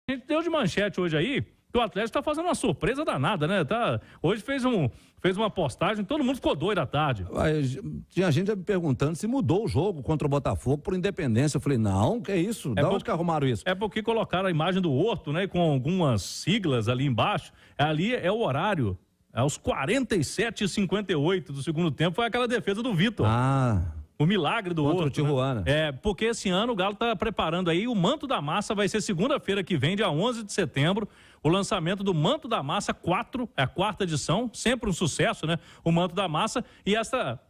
A gente deu de manchete hoje aí que o Atlético tá fazendo uma surpresa danada, né? Hoje fez uma postagem, todo mundo ficou doido à tarde. Tinha gente me perguntando se mudou o jogo contra o Botafogo por Independência. Eu falei, não, que é isso? Da onde que arrumaram isso? É porque colocaram a imagem do Horto, né? Com algumas siglas ali embaixo. Ali é o horário. Aos 47h58 do segundo tempo foi aquela defesa do Vitor. O milagre do contra Horto. o Tijuana. Né? Porque esse ano o Galo tá preparando aí o Manto da Massa, vai ser segunda-feira que vem, dia 11 de setembro, o lançamento do Manto da Massa 4, é a quarta edição, sempre um sucesso, né? O Manto da Massa, e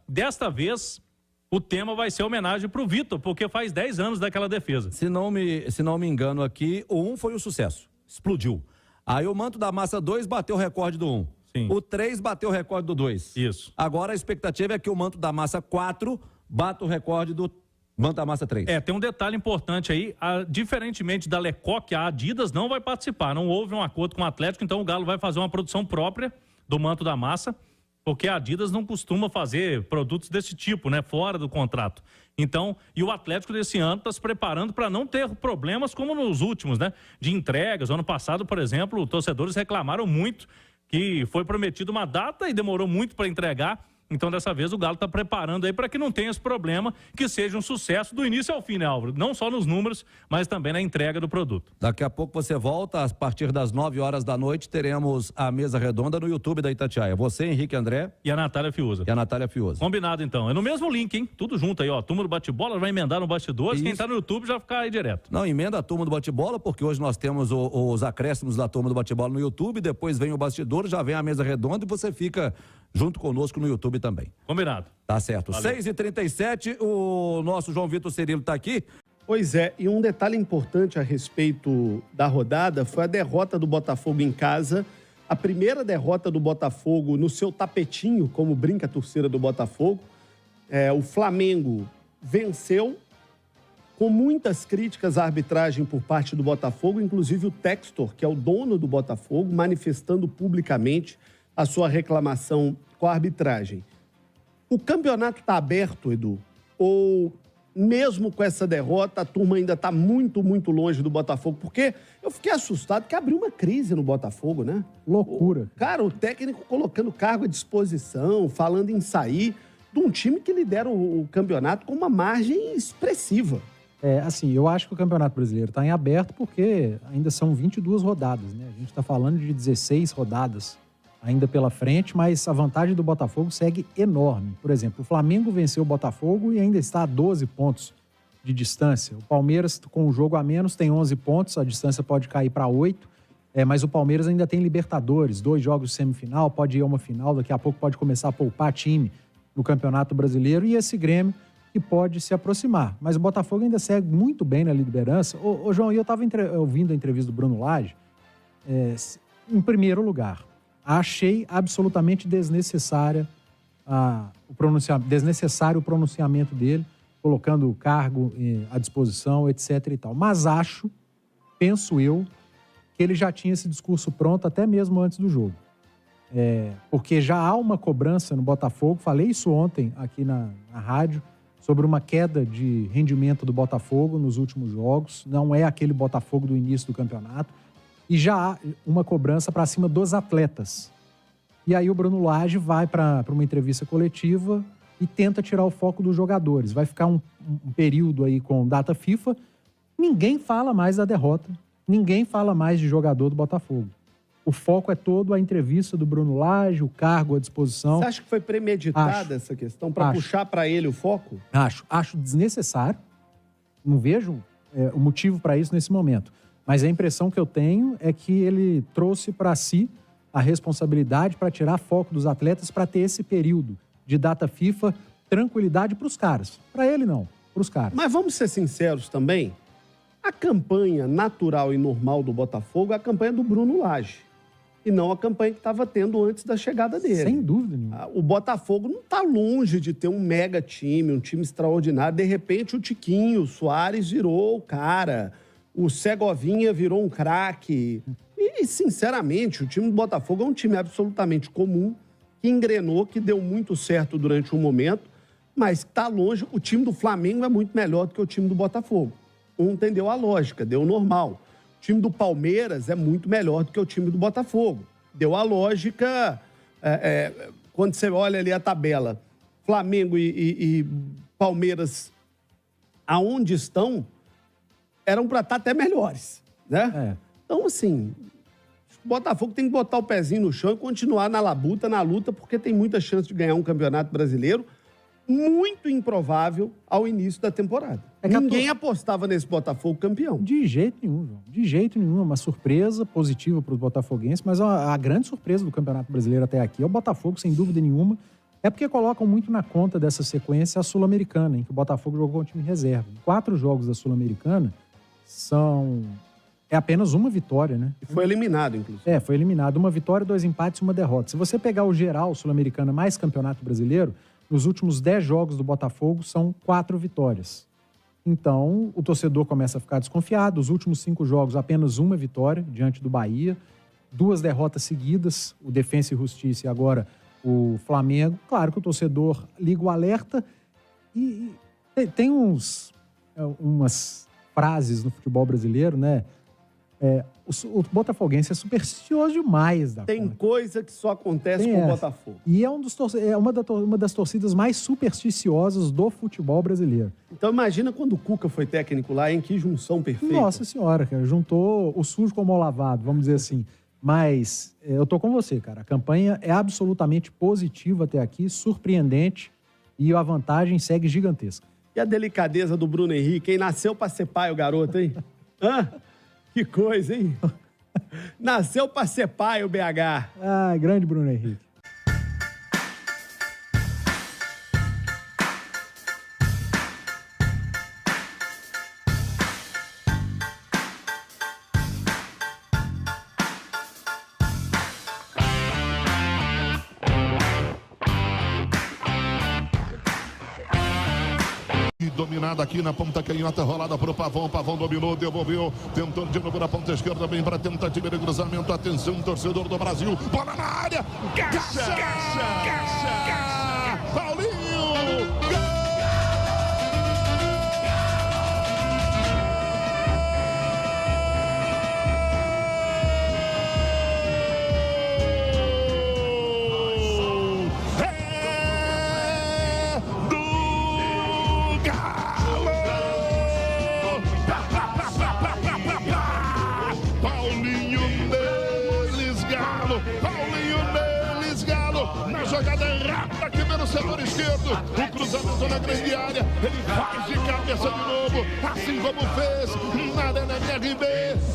desta vez o tema vai ser homenagem pro Vitor, porque faz 10 anos daquela defesa. Se não me engano aqui, o 1 foi o sucesso, explodiu. Aí o Manto da Massa 2 bateu o recorde do 1. Sim. O 3 bateu o recorde do 2. Isso. Agora a expectativa é que o Manto da Massa 4 bata o recorde do Manto da Massa 3. Tem um detalhe importante aí, diferentemente da Lecoque, a Adidas não vai participar, não houve um acordo com o Atlético, então o Galo vai fazer uma produção própria do Manto da Massa, porque a Adidas não costuma fazer produtos desse tipo, né, fora do contrato. Então, e o Atlético desse ano está se preparando para não ter problemas como nos últimos, né, de entregas. Ano passado, por exemplo, os torcedores reclamaram muito que foi prometido uma data e demorou muito para entregar. Então, dessa vez, o Galo está preparando aí para que não tenha esse problema, que seja um sucesso do início ao fim, né, Álvaro? Não só nos números, mas também na entrega do produto. Daqui a pouco você volta, a partir das 9 horas da noite, teremos a mesa redonda no YouTube da Itatiaia. Você, Henrique André. E a Natália Fiuza. Combinado, então. É no mesmo link, hein? Tudo junto aí, ó. Turma do Bate-Bola vai emendar no Bastidores. Quem tá no YouTube já fica aí direto. Não, emenda a Turma do Bate-Bola, porque hoje nós temos os acréscimos da Turma do Bate-Bola no YouTube, depois vem o Bastidor, já vem a mesa redonda e você fica junto conosco no YouTube também. Combinado. Tá certo. Valeu. 6h37, o nosso João Vitor Cirilo tá aqui. Pois é, e um detalhe importante a respeito da rodada foi a derrota do Botafogo em casa. A primeira derrota do Botafogo no seu tapetinho, como brinca a torcida do Botafogo. O Flamengo venceu com muitas críticas à arbitragem por parte do Botafogo, inclusive o Textor, que é o dono do Botafogo, manifestando publicamente a sua reclamação com a arbitragem. O campeonato está aberto, Edu? Ou mesmo com essa derrota, a turma ainda está muito, muito longe do Botafogo? Porque eu fiquei assustado que abriu uma crise no Botafogo, né? Loucura. Cara, o técnico colocando cargo à disposição, falando em sair de um time que lidera o campeonato com uma margem expressiva. Assim, eu acho que o Campeonato Brasileiro está em aberto porque ainda são 22 rodadas, né? A gente está falando de 16 rodadas ainda pela frente, mas a vantagem do Botafogo segue enorme. Por exemplo, o Flamengo venceu o Botafogo e ainda está a 12 pontos de distância. O Palmeiras, com um jogo a menos, tem 11 pontos, a distância pode cair para 8, mas o Palmeiras ainda tem Libertadores, 2 jogos de semifinal, pode ir a uma final, daqui a pouco pode começar a poupar time no Campeonato Brasileiro, e esse Grêmio que pode se aproximar. Mas o Botafogo ainda segue muito bem na liderança. Ô João, eu estava ouvindo a entrevista do Bruno Lage. Em primeiro lugar, achei absolutamente desnecessário o pronunciamento dele, colocando o cargo à disposição, etc. e tal. Mas penso eu, que ele já tinha esse discurso pronto até mesmo antes do jogo. Porque já há uma cobrança no Botafogo, falei isso ontem aqui na rádio, sobre uma queda de rendimento do Botafogo nos últimos jogos. Não é aquele Botafogo do início do campeonato. E já há uma cobrança para cima dos atletas. E aí o Bruno Lage vai para uma entrevista coletiva e tenta tirar o foco dos jogadores. Vai ficar um período aí com data FIFA. Ninguém fala mais da derrota. Ninguém fala mais de jogador do Botafogo. O foco é todo a entrevista do Bruno Lage, o cargo à disposição. Você acha que foi premeditada essa questão para puxar para ele o foco? Acho desnecessário. Não vejo o motivo para isso nesse momento. Mas a impressão que eu tenho é que ele trouxe para si a responsabilidade para tirar foco dos atletas, para ter esse período de data FIFA, tranquilidade para os caras. Para ele não, para os caras. Mas vamos ser sinceros também. A campanha natural e normal do Botafogo é a campanha do Bruno Lage. E não a campanha que estava tendo antes da chegada dele. Sem dúvida nenhuma. O Botafogo não está longe de ter um mega time, um time extraordinário. De repente, o Tiquinho, o Soares virou o cara. O Segovinha virou um craque. E, sinceramente, o time do Botafogo é um time absolutamente comum, que engrenou, que deu muito certo durante um momento, mas está longe. O time do Flamengo é muito melhor do que o time do Botafogo. Entendeu a lógica, deu normal. O time do Palmeiras é muito melhor do que o time do Botafogo. Deu a lógica, quando você olha ali a tabela, Flamengo e Palmeiras, aonde estão, eram para estar até melhores, né? Então, assim, o Botafogo tem que botar o pezinho no chão e continuar na luta, porque tem muita chance de ganhar um campeonato brasileiro muito improvável ao início da temporada. Ninguém apostava nesse Botafogo campeão. De jeito nenhum, João. De jeito nenhum. É uma surpresa positiva para os botafoguenses, mas a grande surpresa do Campeonato Brasileiro até aqui é o Botafogo, sem dúvida nenhuma. É porque colocam muito na conta dessa sequência a Sul-Americana, em que o Botafogo jogou um time reserva. 4 jogos da Sul-Americana é apenas uma vitória, né? E foi eliminado, inclusive. Foi eliminado. 1 vitória, 2 empates e 1 derrota. Se você pegar o geral Sul-Americana mais Campeonato Brasileiro, nos últimos 10 jogos do Botafogo são 4 vitórias. Então, o torcedor começa a ficar desconfiado. Os últimos 5 jogos, apenas 1 vitória diante do Bahia. 2 derrotas seguidas, o Defensa e Justiça e agora o Flamengo. Claro que o torcedor liga o alerta e tem umas frases no futebol brasileiro, né? O botafoguense é supersticioso demais. Tem coisa que só acontece com o Botafogo. E é uma das torcidas mais supersticiosas do futebol brasileiro. Então imagina quando o Cuca foi técnico lá, em que junção perfeita. Nossa senhora, cara, juntou o sujo com o mal lavado, vamos dizer assim. Mas eu tô com você, cara. A campanha é absolutamente positiva até aqui, surpreendente, e a vantagem segue gigantesca. E a delicadeza do Bruno Henrique, hein? Nasceu pra ser pai o garoto, hein? Que coisa, hein? Nasceu pra ser pai o BH. Grande Bruno Henrique. Dominada aqui na ponta canhota, rolada pro Pavão. Pavão dominou, devolveu, tentou de novo na ponta esquerda, bem para tentativa de cruzamento. Atenção, torcedor do Brasil, bola na área, Caixa! Paulinho! Gol! Jogada errada aqui pelo setor esquerdo, o cruzamento na grande área, ele faz de cabeça de novo, assim como fez na Arena MRB,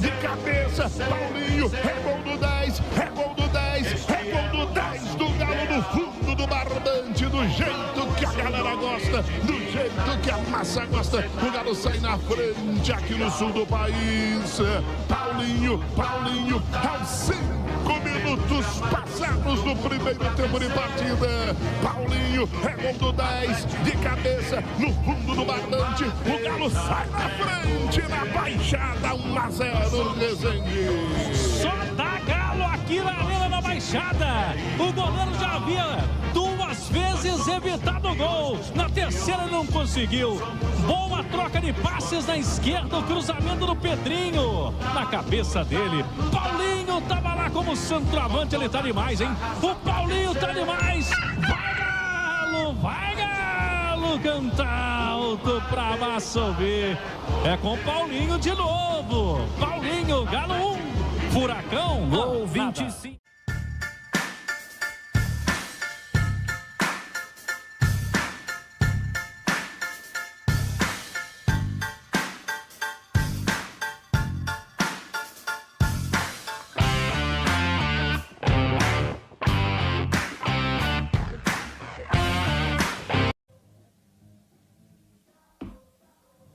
de cabeça, Paulinho, é gol do 10, é gol do 10, é gol do 10 do Galo no fundo do barbante, do jeito que a galera gosta, do jeito que a massa gosta, o Galo sai na frente aqui no sul do país, Paulinho, aos 5 minutos passados do primeiro tempo de partida. Paulinho é gol do 10 de cabeça no fundo do barbante. O Galo sai na frente na Baixada, 1-0 Resende. Só dá Galo aqui na Arena da Baixada. O goleiro já havia 2 vezes evitado o gol. Na terceira não conseguiu. Boa troca de passes na esquerda, o cruzamento do Pedrinho. Na cabeça dele, Paulinho tava lá como centroavante, ele tá demais, hein? O Paulinho tá demais. Vai Galo, canta alto pra massa ouvir. É com Paulinho de novo. Paulinho, Galo 1, Furacão, gol 25.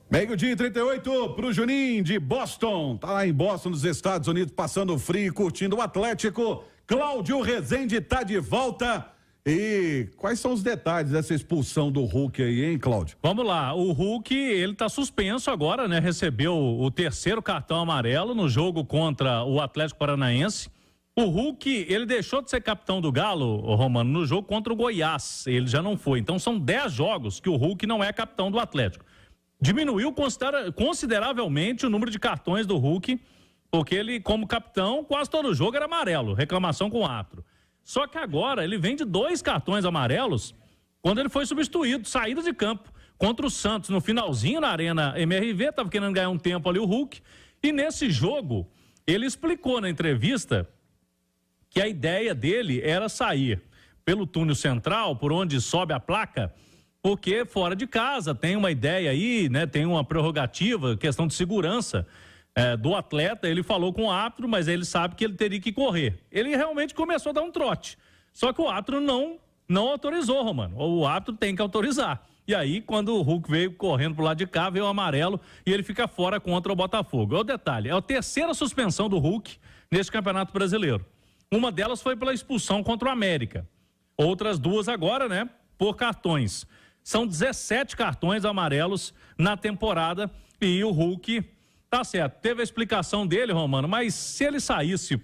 Meio-dia e 38 pro Juninho de Boston. Tá lá em Boston, nos Estados Unidos, passando frio, curtindo o Atlético. Cláudio Rezende tá de volta. E quais são os detalhes dessa expulsão do Hulk aí, hein, Cláudio? Vamos lá, o Hulk, ele tá suspenso agora, né? Recebeu o 3º cartão amarelo no jogo contra o Atlético Paranaense. O Hulk, ele deixou de ser capitão do Galo, Romano, no jogo contra o Goiás. Ele já não foi. Então são 10 jogos que o Hulk não é capitão do Atlético. Diminuiu consideravelmente o número de cartões do Hulk, Porque ele, como capitão, quase todo jogo era amarelo, reclamação com o árbitro. Só que agora ele vem de 2 cartões amarelos quando ele foi substituído, saída de campo, contra o Santos no finalzinho na Arena MRV, estava querendo ganhar um tempo ali o Hulk. E nesse jogo, ele explicou na entrevista que a ideia dele era sair pelo túnel central, por onde sobe a placa, porque fora de casa tem uma ideia aí, né? Tem uma prerrogativa, questão de segurança do atleta. Ele falou com o árbitro, mas ele sabe que ele teria que correr. Ele realmente começou a dar um trote. Só que o árbitro não autorizou, Romano. O árbitro tem que autorizar. E aí, quando o Hulk veio correndo pro lado de cá, veio o amarelo e ele fica fora contra o Botafogo. É o detalhe, é a 3ª suspensão do Hulk nesse Campeonato Brasileiro. Uma delas foi pela expulsão contra o América. Outras 2 agora, né, por cartões. São 17 cartões amarelos na temporada e o Hulk, tá certo, teve a explicação dele, Romano, mas se ele saísse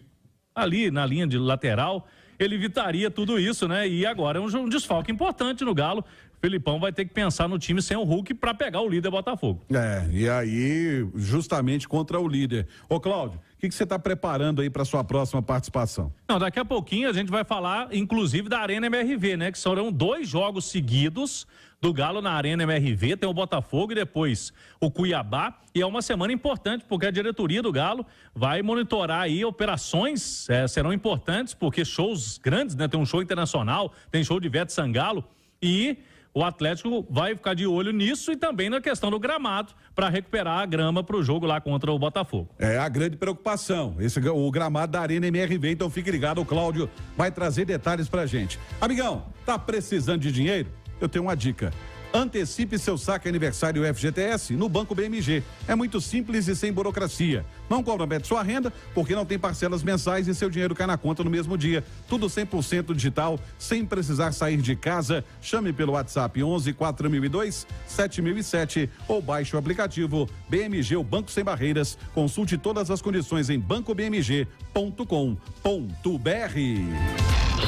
ali na linha de lateral, ele evitaria tudo isso, né? E agora é um desfalque importante no Galo. Felipão vai ter que pensar no time sem o Hulk para pegar o líder Botafogo. E aí, justamente contra o líder. Ô, Cláudio, o que você está preparando aí para sua próxima participação? Não, daqui a pouquinho a gente vai falar, inclusive, da Arena MRV, né? Que serão 2 jogos seguidos do Galo na Arena MRV. Tem o Botafogo e depois o Cuiabá. E é uma semana importante, porque a diretoria do Galo vai monitorar aí operações, serão importantes, porque shows grandes, né? Tem um show internacional, tem show de Ivete Sangalo e o Atlético vai ficar de olho nisso e também na questão do gramado para recuperar a grama para o jogo lá contra o Botafogo. É a grande preocupação, o gramado da Arena MRV, então fique ligado, o Cláudio vai trazer detalhes pra gente. Amigão, tá precisando de dinheiro? Eu tenho uma dica. Antecipe seu saque aniversário FGTS no Banco BMG. É muito simples e sem burocracia. Não compromete sua renda, porque não tem parcelas mensais e seu dinheiro cai na conta no mesmo dia. Tudo 100% digital, sem precisar sair de casa. Chame pelo WhatsApp 11 4002 7007 ou baixe o aplicativo BMG, o Banco Sem Barreiras. Consulte todas as condições em bancobmg.com.br.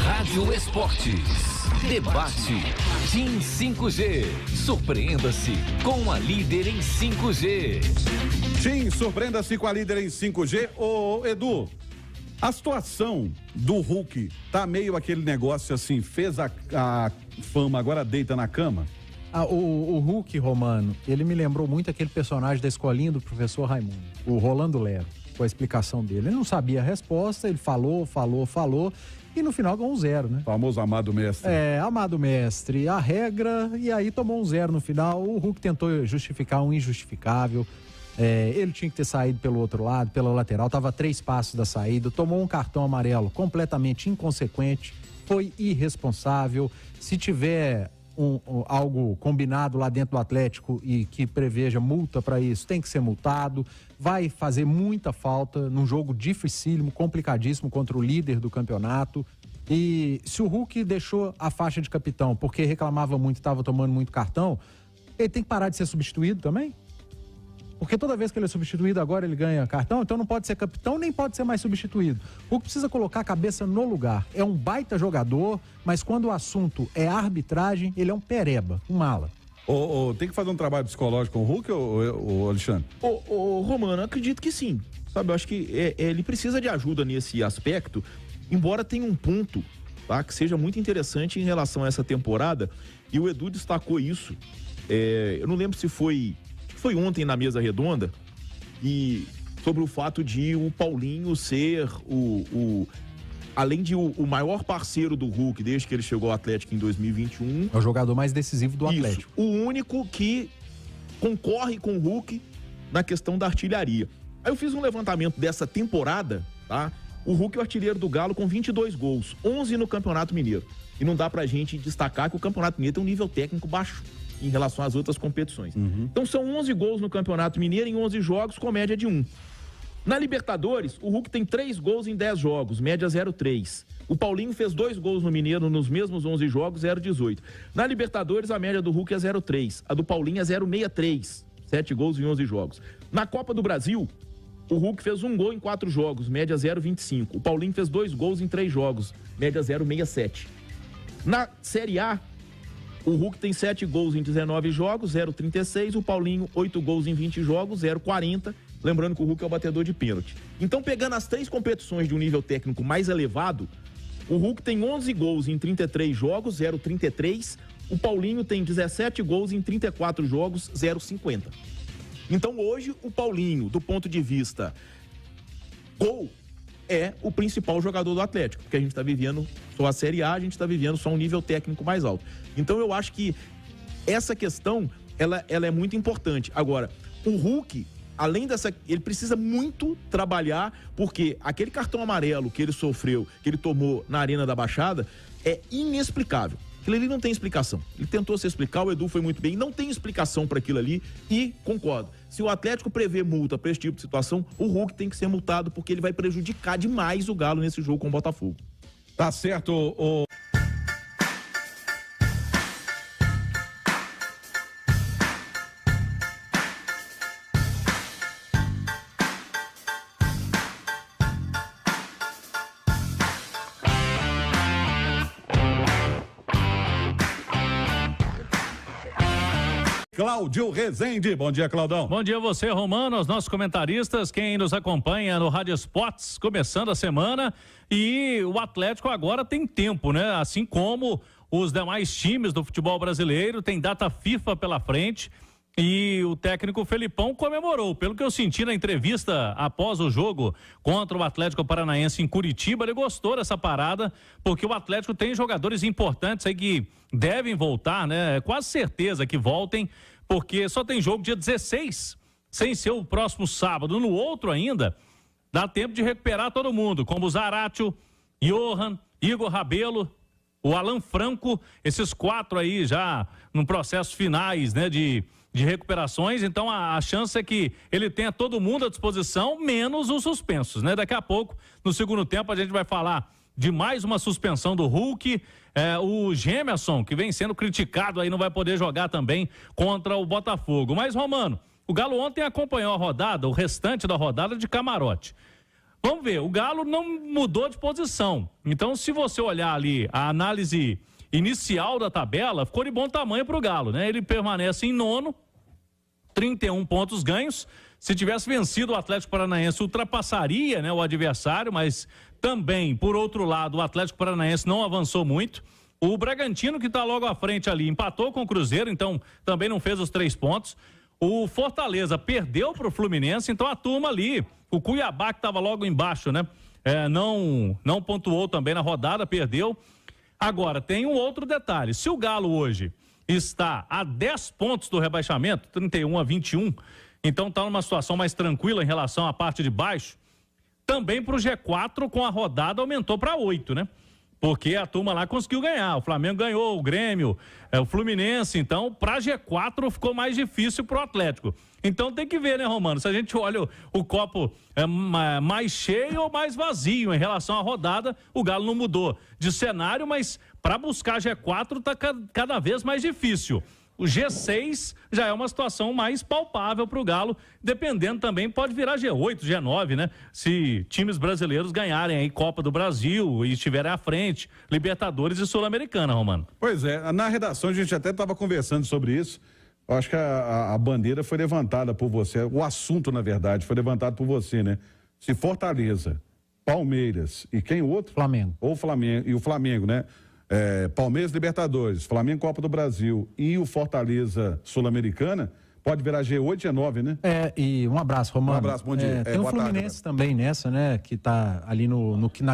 Rádio Esportes. Debate. TIM 5G. Surpreenda-se com a líder em 5G. TIM, surpreenda-se com a líder em 5G. Ô, Edu, a situação do Hulk tá meio aquele negócio assim, fez a fama, agora deita na cama? O Hulk, Romano, ele me lembrou muito aquele personagem da escolinha do professor Raimundo, o Rolando Lero, com a explicação dele. Ele não sabia a resposta, ele falou, e no final ganhou um 0, né? O famoso amado mestre. Amado mestre, a regra, e aí tomou um 0 no final. O Hulk tentou justificar um injustificável. Ele tinha que ter saído pelo outro lado, pela lateral, estava a 3 passos da saída, tomou um cartão amarelo completamente inconsequente, foi irresponsável. Se tiver algo combinado lá dentro do Atlético e que preveja multa para isso, tem que ser multado. Vai fazer muita falta num jogo dificílimo, complicadíssimo contra o líder do campeonato. E se o Hulk deixou a faixa de capitão porque reclamava muito, estava tomando muito cartão, ele tem que parar de ser substituído também? Porque toda vez que ele é substituído agora ele ganha cartão, então não pode ser capitão nem pode ser mais substituído. O Hulk precisa colocar a cabeça no lugar. É um baita jogador, mas quando o assunto é arbitragem, ele é um pereba, um mala. Tem que fazer um trabalho psicológico com o Hulk, ou Alexandre? Romano, eu acredito que sim. Sabe, eu acho que ele precisa de ajuda nesse aspecto, embora tenha um ponto, tá, que seja muito interessante em relação a essa temporada, e o Edu destacou isso. Eu não lembro se foi ontem na mesa redonda, e sobre o fato de o Paulinho ser além de o maior parceiro do Hulk desde que ele chegou ao Atlético em 2021. É o jogador mais decisivo do Atlético. O único que concorre com o Hulk na questão da artilharia. Aí eu fiz um levantamento dessa temporada, tá? O Hulk é o artilheiro do Galo com 22 gols, 11 no Campeonato Mineiro. E não dá pra gente destacar que o Campeonato Mineiro tem um nível técnico baixo em relação às outras competições. Então são 11 gols no Campeonato Mineiro em 11 jogos, com média de 1. Na Libertadores, o Hulk tem 3 gols em 10 jogos, média 0,3. O Paulinho fez 2 gols no Mineiro nos mesmos 11 jogos, 0,18. Na Libertadores, a média do Hulk é 0,3. A do Paulinho é 0,63. 7 gols em 11 jogos. Na Copa do Brasil, o Hulk fez 1 gol em 4 jogos, média 0,25. O Paulinho fez 2 gols em 3 jogos, média 0,67. Na Série A, o Hulk tem 7 gols em 19 jogos, 0,36. O Paulinho, 8 gols em 20 jogos, 0,40. Lembrando que o Hulk é o batedor de pênalti. Então, pegando as 3 competições de um nível técnico mais elevado, o Hulk tem 11 gols em 33 jogos, 0,33. O Paulinho tem 17 gols em 34 jogos, 0,50. Então, hoje, o Paulinho, do ponto de vista gol, é o principal jogador do Atlético, porque a gente está vivendo só a Série A, a gente está vivendo só um nível técnico mais alto. Então, eu acho que essa questão, ela é muito importante. Agora, o Hulk, além dessa, ele precisa muito trabalhar, porque aquele cartão amarelo que ele sofreu, que ele tomou na Arena da Baixada, é inexplicável. Aquilo ali não tem explicação. Ele tentou se explicar, o Edu foi muito bem, não tem explicação para aquilo ali e concordo. Se o Atlético prevê multa para esse tipo de situação, o Hulk tem que ser multado porque ele vai prejudicar demais o Galo nesse jogo com o Botafogo. Tá certo, o... Cláudio Rezende. Bom dia, Claudão. Bom dia a você, Romano, aos nossos comentaristas, quem nos acompanha no Rádio Esportes, começando a semana, e o Atlético agora tem tempo, né? Assim como os demais times do futebol brasileiro, tem data FIFA pela frente, e o técnico Felipão comemorou. Pelo que eu senti na entrevista após o jogo contra o Atlético Paranaense em Curitiba, ele gostou dessa parada, porque o Atlético tem jogadores importantes aí que devem voltar, né? É quase certeza que voltem, porque só tem jogo dia 16, sem ser o próximo sábado. No outro ainda, dá tempo de recuperar todo mundo, como o Zaratio, Johan, Igor Rabelo, o Alan Franco, esses 4 aí já no processo finais, né, de recuperações. Então a chance é que ele tenha todo mundo à disposição, menos os suspensos, né? Daqui a pouco, no segundo tempo, a gente vai falar de mais uma suspensão do Hulk, o Gemerson, que vem sendo criticado aí, não vai poder jogar também contra o Botafogo. Mas, Romano, o Galo ontem acompanhou a rodada, o restante da rodada de camarote. Vamos ver, o Galo não mudou de posição. Então, se você olhar ali a análise inicial da tabela, ficou de bom tamanho para o Galo, né? Ele permanece em 9º, 31 pontos ganhos. Se tivesse vencido o Atlético Paranaense, ultrapassaria, né, o adversário, mas também, por outro lado, o Atlético Paranaense não avançou muito. O Bragantino, que está logo à frente ali, empatou com o Cruzeiro, então também não fez os 3 pontos. O Fortaleza perdeu para o Fluminense, então a turma ali, o Cuiabá, que estava logo embaixo, né, não pontuou também na rodada, perdeu. Agora, tem um outro detalhe. Se o Galo hoje está a 10 pontos do rebaixamento, 31 a 21, então está numa situação mais tranquila em relação à parte de baixo, também para o G4, com a rodada, aumentou para 8, né? Porque a turma lá conseguiu ganhar. O Flamengo ganhou, o Grêmio, o Fluminense. Então, para G4 ficou mais difícil para o Atlético. Então tem que ver, né, Romano? Se a gente olha o copo mais cheio ou mais vazio em relação à rodada, o Galo não mudou de cenário, mas para buscar G4 está cada vez mais difícil. O G6 já é uma situação mais palpável para o Galo, dependendo também, pode virar G8, G9, né? Se times brasileiros ganharem aí Copa do Brasil e estiverem à frente, Libertadores e Sul-Americana, Romano. Pois é, na redação a gente até estava conversando sobre isso. Eu acho que a bandeira foi levantada por você, o assunto, na verdade, foi levantado por você, né? Se Fortaleza, Palmeiras e quem outro? Flamengo. Ou Flamengo, e o Flamengo, né? Palmeiras, Libertadores, Flamengo, Copa do Brasil e o Fortaleza Sul-Americana, pode virar G8, G9, né? E um abraço, Romano. Um abraço, bom dia. Tem o Fluminense também nessa, né? Que tá ali na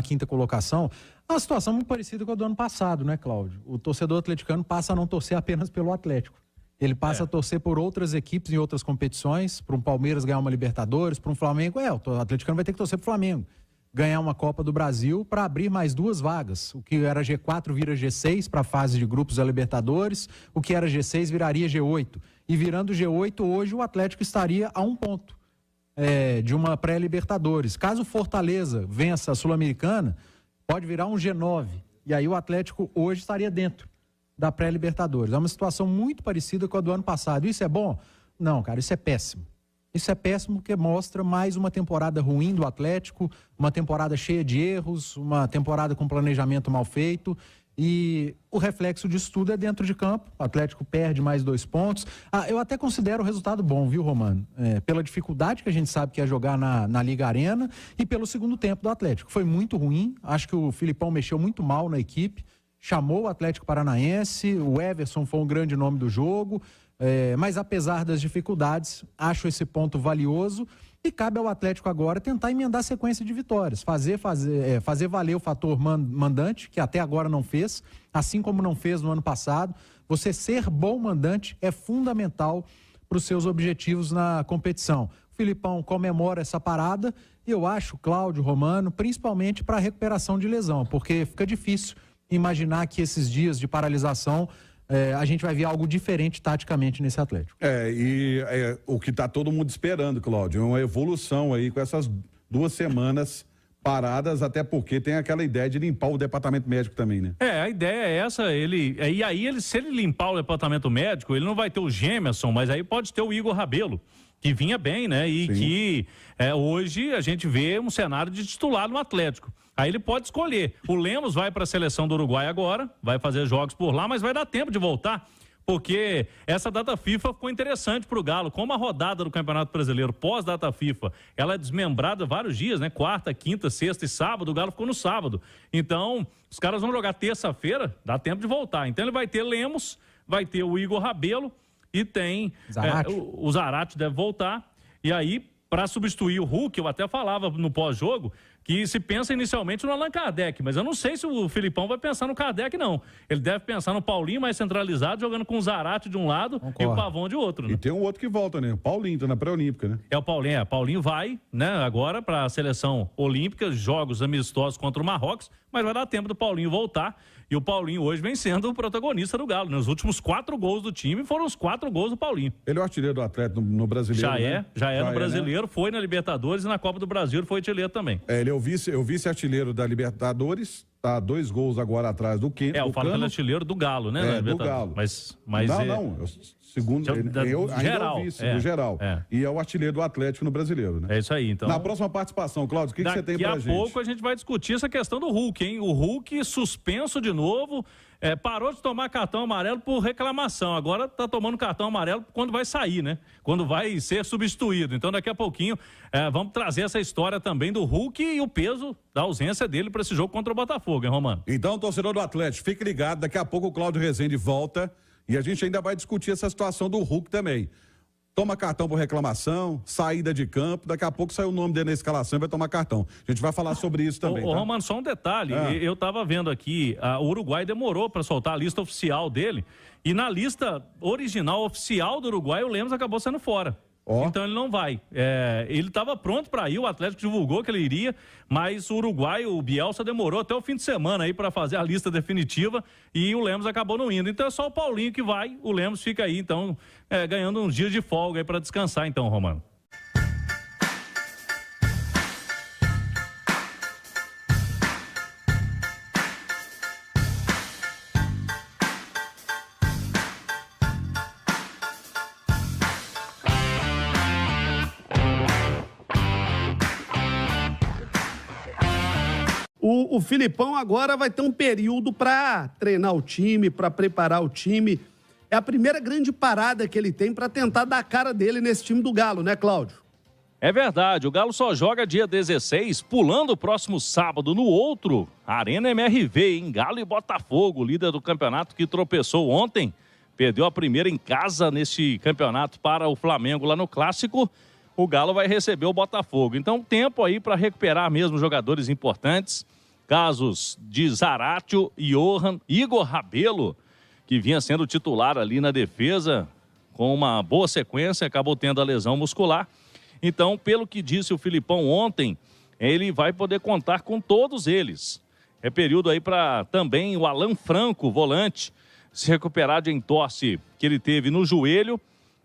5ª colocação. É uma situação muito parecida com a do ano passado, né, Cláudio? O torcedor atleticano passa a não torcer apenas pelo Atlético. Ele passa a torcer por outras equipes em outras competições, para um Palmeiras ganhar uma Libertadores, para um Flamengo. O atleticano vai ter que torcer pro Flamengo ganhar uma Copa do Brasil para abrir mais 2 vagas. O que era G4 vira G6 para a fase de grupos da Libertadores, o que era G6 viraria G8. E virando G8, hoje o Atlético estaria a 1 ponto de uma pré-Libertadores. Caso o Fortaleza vença a Sul-Americana, pode virar um G9. E aí o Atlético hoje estaria dentro da pré-Libertadores. É uma situação muito parecida com a do ano passado. Isso é bom? Não, cara, isso é péssimo. Isso é péssimo porque mostra mais uma temporada ruim do Atlético, uma temporada cheia de erros, uma temporada com planejamento mal feito E o reflexo disso tudo é dentro de campo. O Atlético perde mais 2 pontos. Eu até considero o resultado bom, viu, Romano? Pela dificuldade que a gente sabe que é jogar na Liga Arena e pelo segundo tempo do Atlético. Foi muito ruim. Acho que o Filipão mexeu muito mal na equipe. Chamou o Atlético Paranaense. O Everson foi um grande nome do jogo. Mas apesar das dificuldades, acho esse ponto valioso. E cabe ao Atlético agora tentar emendar a sequência de vitórias, fazer valer o fator mandante, que até agora não fez, assim como não fez no ano passado. Você ser bom mandante é fundamental para os seus objetivos na competição. O Filipão comemora essa parada e eu acho, Cláudio, Romano, principalmente para a recuperação de lesão, porque fica difícil imaginar que esses dias de paralisação a gente vai ver algo diferente taticamente nesse Atlético. O que está todo mundo esperando, Cláudio, é uma evolução aí com essas 2 semanas paradas, até porque tem aquela ideia de limpar o departamento médico também, né? A ideia é essa, se ele limpar o departamento médico, ele não vai ter o Gemerson, mas aí pode ter o Igor Rabelo, que vinha bem, né? E Sim. que hoje a gente vê um cenário de titular no Atlético. Aí ele pode escolher. O Lemos vai para a seleção do Uruguai agora, vai fazer jogos por lá, mas vai dar tempo de voltar, porque essa data FIFA ficou interessante para o Galo. Como a rodada do Campeonato Brasileiro pós-data FIFA, ela é desmembrada vários dias, né? Quarta, quinta, sexta e sábado, o Galo ficou no sábado. Então, os caras vão jogar terça-feira, dá tempo de voltar. Então ele vai ter Lemos, vai ter o Igor Rabelo e tem o Zarate deve voltar. E aí, para substituir o Hulk, eu até falava no pós-jogo que se pensa inicialmente no Allan Kardec, mas eu não sei se o Filipão vai pensar no Kardec, não. Ele deve pensar no Paulinho mais centralizado, jogando com o Zarate de um lado e o Pavão de outro. Né? E tem um outro que volta, né? O Paulinho, tá na pré-olímpica, né? O Paulinho, Paulinho vai, né, agora para a seleção olímpica, jogos amistosos contra o Marrocos, mas vai dar tempo do Paulinho voltar. E o Paulinho hoje vem sendo o protagonista do Galo. Nos últimos 4 gols do time foram os 4 gols do Paulinho. Ele é o artilheiro do Atlético no Brasileiro, Já é no Brasileiro, né? Foi na Libertadores e na Copa do Brasil foi artilheiro também. Ele é o vice-artilheiro da Libertadores, tá 2 gols agora atrás do Cano. Eu falo que ele é artilheiro do Galo, né? Do Galo. Mas não. Segundo, do geral. E é o artilheiro do Atlético no Brasileiro, né? É isso aí, então. Na próxima participação, Cláudio, o que você tem pra gente? Daqui a pouco a gente vai discutir essa questão do Hulk, hein? O Hulk suspenso de novo, parou de tomar cartão amarelo por reclamação, agora tá tomando cartão amarelo quando vai sair, né? Quando vai ser substituído. Então daqui a pouquinho vamos trazer essa história também do Hulk e o peso da ausência dele para esse jogo contra o Botafogo, hein, Romano? Então, torcedor do Atlético, fique ligado, daqui a pouco o Cláudio Rezende volta. E a gente ainda vai discutir essa situação do Hulk também. Toma cartão por reclamação, saída de campo, daqui a pouco sai o nome dele na escalação e vai tomar cartão. A gente vai falar sobre isso também. Ô, Romano, só um detalhe, eu estava vendo aqui, o Uruguai demorou para soltar a lista oficial dele, e na lista original oficial do Uruguai, o Lemos acabou saindo fora. Então ele não vai. Ele estava pronto para ir, o Atlético divulgou que ele iria, mas o Uruguai, o Bielsa, demorou até o fim de semana aí para fazer a lista definitiva e o Lemos acabou não indo. Então é só o Paulinho que vai, o Lemos fica aí, então, ganhando uns dias de folga aí para descansar, então, Romano. O Filipão agora vai ter um período para treinar o time, para preparar o time. É a primeira grande parada que ele tem para tentar dar a cara dele nesse time do Galo, né, Cláudio? É verdade, o Galo só joga dia 16, pulando o próximo sábado no outro, Arena MRV, em Galo e Botafogo, líder do campeonato que tropeçou ontem, perdeu a primeira em casa neste campeonato para o Flamengo lá no Clássico. O Galo vai receber o Botafogo. Então, tempo aí para recuperar mesmo jogadores importantes. Casos de Zaratio, Johan, Igor Rabelo, que vinha sendo titular ali na defesa, com uma boa sequência, acabou tendo a lesão muscular. Então, pelo que disse o Filipão ontem, ele vai poder contar com todos eles. É período aí para também o Alan Franco, volante, se recuperar de entorse que ele teve no joelho.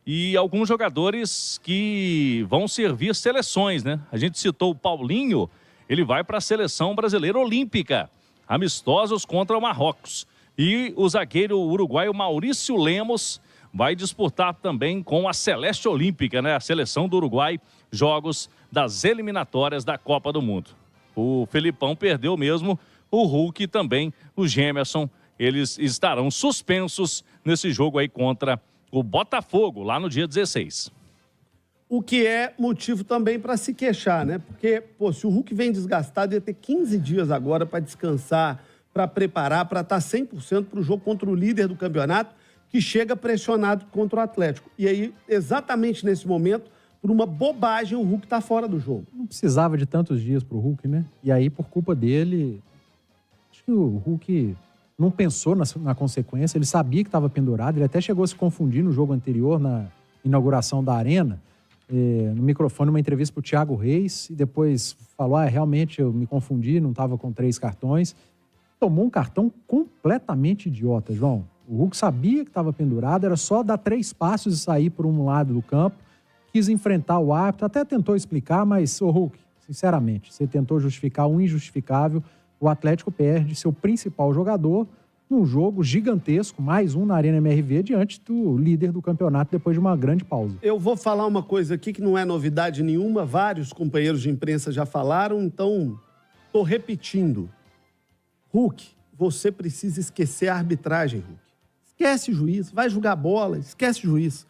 E alguns jogadores que vão servir seleções, né? A gente citou o Paulinho, ele vai para a seleção brasileira olímpica, amistosos contra o Marrocos. E o zagueiro uruguaio Maurício Lemos vai disputar também com a Celeste Olímpica, né? A seleção do Uruguai, jogos das eliminatórias da Copa do Mundo. O Felipão perdeu mesmo o Hulk e também o Gemerson eles estarão suspensos nesse jogo aí contra o Botafogo, lá no dia 16. O que é motivo também para se queixar, né? Porque, pô, se o Hulk vem desgastado, ia ter 15 dias agora para descansar, para preparar, para estar 100% para o jogo contra o líder do campeonato, que chega pressionado contra o Atlético. E aí, exatamente nesse momento, por uma bobagem, o Hulk está fora do jogo. Não precisava de tantos dias pro Hulk, né? E aí, por culpa dele, acho que o Hulk não pensou na consequência, ele sabia que estava pendurado, ele até chegou a se confundir no jogo anterior, na inauguração da Arena, no microfone, uma entrevista pro Thiago Reis, e depois falou, realmente eu me confundi, não estava com 3 cartões. Tomou um cartão completamente idiota, João. O Hulk sabia que estava pendurado, era só dar 3 passos e sair por um lado do campo, quis enfrentar o árbitro, até tentou explicar, mas, ô Hulk, sinceramente, você tentou justificar o injustificável, o Atlético perde seu principal jogador num jogo gigantesco, mais um na Arena MRV, diante do líder do campeonato depois de uma grande pausa. Eu vou falar uma coisa aqui que não é novidade nenhuma, vários companheiros de imprensa já falaram, então tô repetindo. Hulk, você precisa esquecer a arbitragem, Hulk. Esquece o juiz, vai jogar bola, esquece o juiz.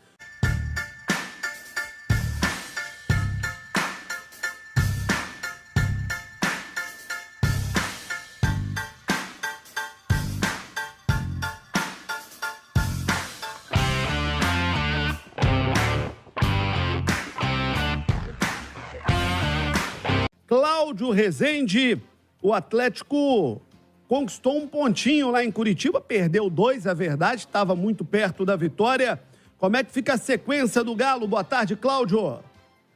Cláudio Rezende, o Atlético conquistou um pontinho lá em Curitiba, perdeu 2, é verdade, estava muito perto da vitória. Como é que fica a sequência do Galo? Boa tarde, Cláudio.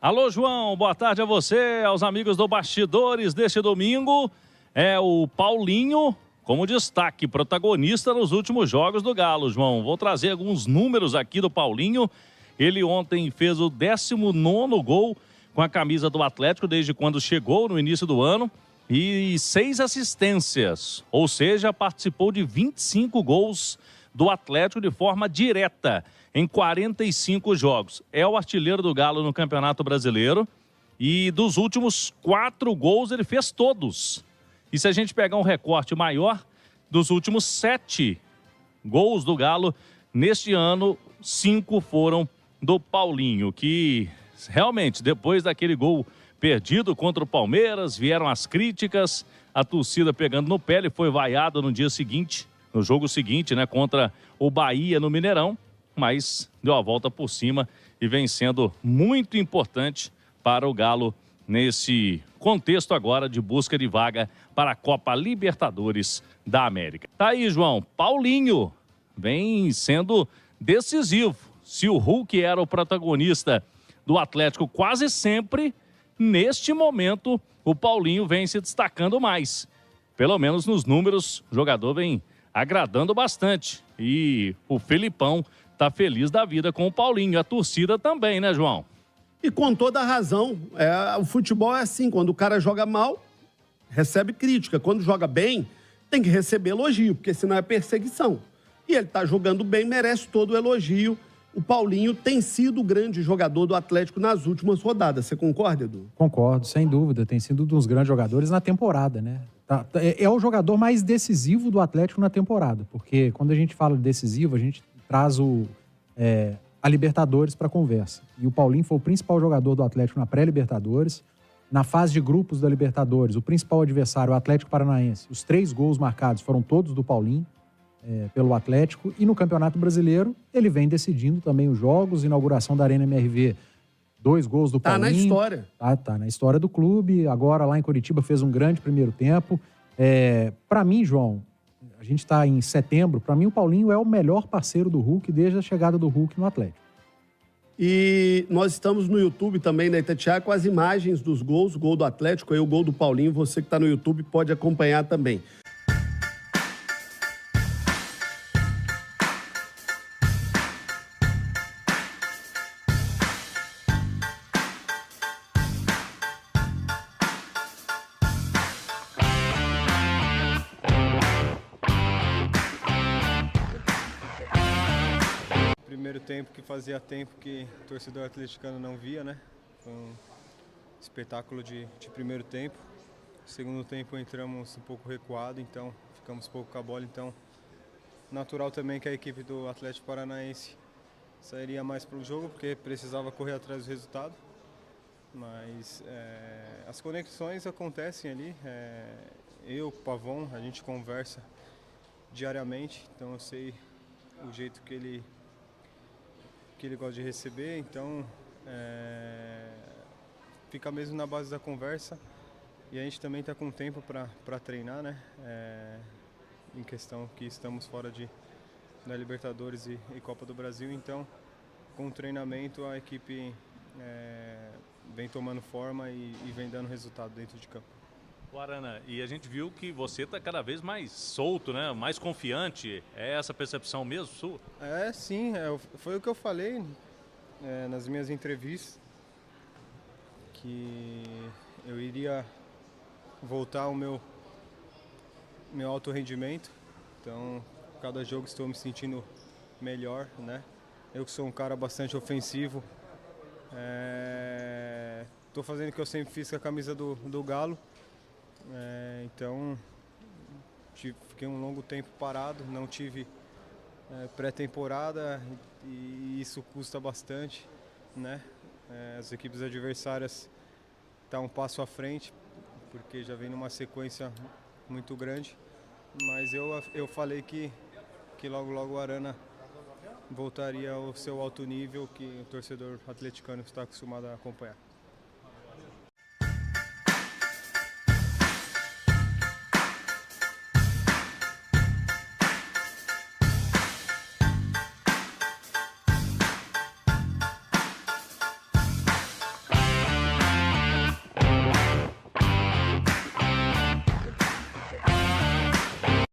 Alô, João, boa tarde a você, aos amigos do Bastidores deste domingo. É o Paulinho como destaque, protagonista nos últimos jogos do Galo, João. Vou trazer alguns números aqui do Paulinho. Ele ontem fez o 19º gol com a camisa do Atlético desde quando chegou no início do ano e 6 assistências, ou seja, participou de 25 gols do Atlético de forma direta em 45 jogos. É o artilheiro do Galo no Campeonato Brasileiro e dos últimos 4 gols ele fez todos. E se a gente pegar um recorte maior, dos últimos 7 gols do Galo neste ano, 5 foram do Paulinho, que realmente, depois daquele gol perdido contra o Palmeiras, vieram as críticas, a torcida pegando no pé, ele foi vaiado no dia seguinte, no jogo seguinte, né, contra o Bahia no Mineirão, mas deu a volta por cima e vem sendo muito importante para o Galo nesse contexto agora de busca de vaga para a Copa Libertadores da América. Tá aí, João, Paulinho vem sendo decisivo. Se o Hulk era o protagonista do Atlético quase sempre, neste momento o Paulinho vem se destacando mais. Pelo menos nos números, o jogador vem agradando bastante. E o Felipão tá feliz da vida com o Paulinho. A torcida também, né, João? E com toda a razão. O futebol é assim, quando o cara joga mal, recebe crítica. Quando joga bem, tem que receber elogio, porque senão é perseguição. E ele tá jogando bem, merece todo o elogio. O Paulinho tem sido o grande jogador do Atlético nas últimas rodadas. Você concorda, Edu? Concordo, sem dúvida. Tem sido um dos grandes jogadores na temporada, né? É o jogador mais decisivo do Atlético na temporada. Porque quando a gente fala de decisivo, a gente traz a Libertadores para a conversa. E o Paulinho foi o principal jogador do Atlético na pré-Libertadores. Na fase de grupos da Libertadores, o principal adversário, o Atlético Paranaense, os 3 gols marcados foram todos do Paulinho. Pelo Atlético, e no Campeonato Brasileiro ele vem decidindo também os jogos, inauguração da Arena MRV, 2 gols do Paulinho. Tá na história. Tá na história do clube, agora lá em Curitiba fez um grande primeiro tempo. Para mim, João, a gente tá em setembro, para mim o Paulinho é o melhor parceiro do Hulk desde a chegada do Hulk no Atlético. E nós estamos no YouTube também, na Itatiaia, com as imagens dos gols, o gol do Atlético e o gol do Paulinho, você que está no YouTube pode acompanhar também. Primeiro tempo que fazia tempo que o torcedor atleticano não via, né? Foi um espetáculo de primeiro tempo. Segundo tempo entramos um pouco recuado, então ficamos pouco com a bola, então natural também que a equipe do Atlético Paranaense sairia mais para o jogo, porque precisava correr atrás do resultado. Mas as conexões acontecem ali. Eu, o Pavon, a gente conversa diariamente, então eu sei o jeito que ele gosta de receber, então fica mesmo na base da conversa. E a gente também está com tempo para treinar, né? Em questão que estamos fora da Libertadores e Copa do Brasil, então com o treinamento a equipe vem tomando forma e vem dando resultado dentro de campo. Arana, e a gente viu que você está cada vez mais solto, né? Mais confiante. É essa percepção mesmo sua? Sim. Foi o que eu falei nas minhas entrevistas, que eu iria voltar ao meu alto rendimento. Então, cada jogo estou me sentindo melhor, né? Eu que sou um cara bastante ofensivo, estou fazendo o que eu sempre fiz com a camisa do Galo. Então, fiquei um longo tempo parado, não tive pré-temporada e isso custa bastante, né? As equipes adversárias estão um passo à frente, porque já vem numa sequência muito grande. Mas eu falei que logo o Arana voltaria ao seu alto nível que o torcedor atleticano está acostumado a acompanhar.